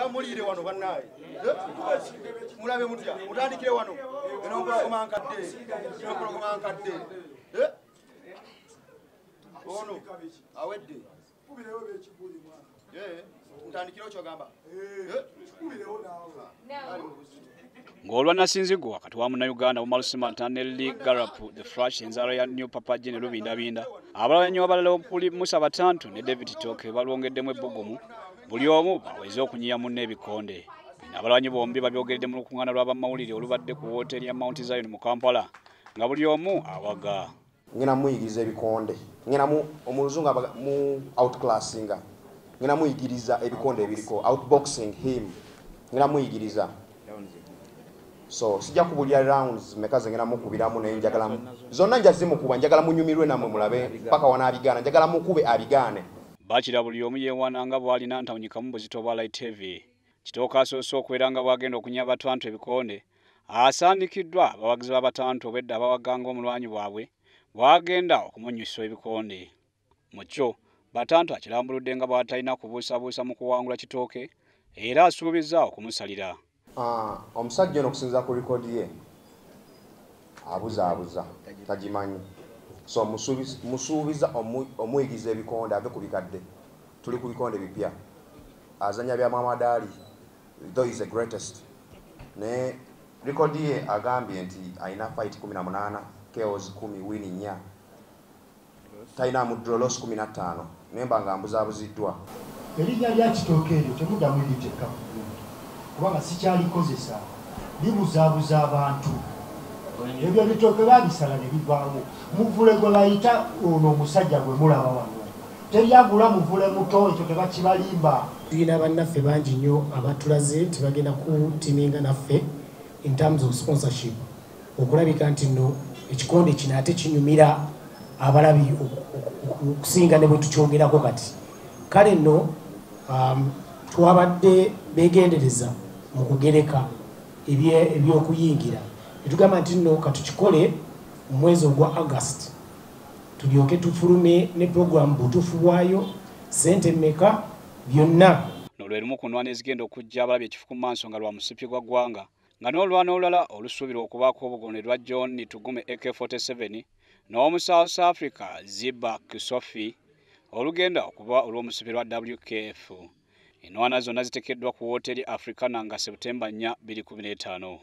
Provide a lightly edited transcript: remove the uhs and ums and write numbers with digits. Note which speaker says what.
Speaker 1: mulire wano bannaye. Mulabe mutya mutandikire wano enonkolokomankadde ono awedde mutandikire kyogamba
Speaker 2: ng'olwanasinzigwa wakati wa Munnayuganda Omalusima Stanley Garapu the Flash enzalo ya New Papa Jene Lubindabinda abalwanyi abalala okuli Musa Batantu ne David Toke balwongeddemu ebbugumu buli omu baweze okunyiya munne ebikonde. Abalwanyi bombi babyogeredde mu lukuŋŋaana lw'abamawulire olubadde ku wooteri ya Mount Zion mu Kampala nga buli omu awaga.
Speaker 3: Ngina muyigiriza ebikonde ngina mu omuluzungu mu outclassinga ngina muyigiriza ebikonde ebiriko outboxing him ngina muyigiriza so sijja kubulya rounds mekaze ngina mukubiramu naye njagala zonna njazimu kuba njagala munyumirwe namwe mulabe paka wanabigana njagala mukube abigane
Speaker 2: bakira buli omu yeewaananga bw'alina ntawunyika mu buzito bwa Light TV kitooka asoose okubeera nga bwagenda okunya Batantu ebikonde asandikiddwa abawagizi b'Abatantu obwedda abawaganga omulwanyi bwabwe bwagenda okumunnyusa ebikonde. Mu kyo Batantu akirambuludde nga bw'atalina kubuusabuusa mu kuwangula Kitooke era asuubizza okumusalira.
Speaker 3: Omusajja ono okusinza ku likodi ye abuzaabuza tagimanyi so musuubiza omuyigiza ebikonde ave ku bikadde tuli ku bikonde bipya azanya bya Mamadaali though is the greatest ne likodi ye agambye nti alina fight 18 KOs 10 win 4 taina mu draws 15 nemba nga mbuzaabuziddwa
Speaker 4: erinnya lya Kitooke eryo temuddamu litekka kubanga sikyalikozesa libuzaabuza abantu ebyo bitooke babisala ne bivaamu muvule gwe bayita ono omusajja gwe mulaba wano teryagula muvule muto ekyo tebakibalimba.
Speaker 5: Tulina bannaffe bangi nnyo abatulaze nti bagenda kutiminga naffe in terms of sponsorship okulabika nti nno ekikonde kino ate kinyumira abalabi okusinga ne bwe tukyogerako kati kale nno twabadde begendereza mu kugereka ebyokuyingira netugamba nti nno katukikole mu mwezi ogwa August tulyoke tufulume ne program butuufu bwayo sente mmeka byonna
Speaker 2: n'olwerimu ku nnwana ezigenda okujja abalabi ekifu ku maaso nga lwa musipi gwa ggwanga nga n'olwana olulala olusuubirwa okubaako obugone lwa John Tugume AK-47 n'omu South Africa Ziba Kisofi olugenda okuba olw'omusipi lwa WKF. Ennwana zonna ziteekeddwa ku wooteri Africana nga Septemba 4, 2015.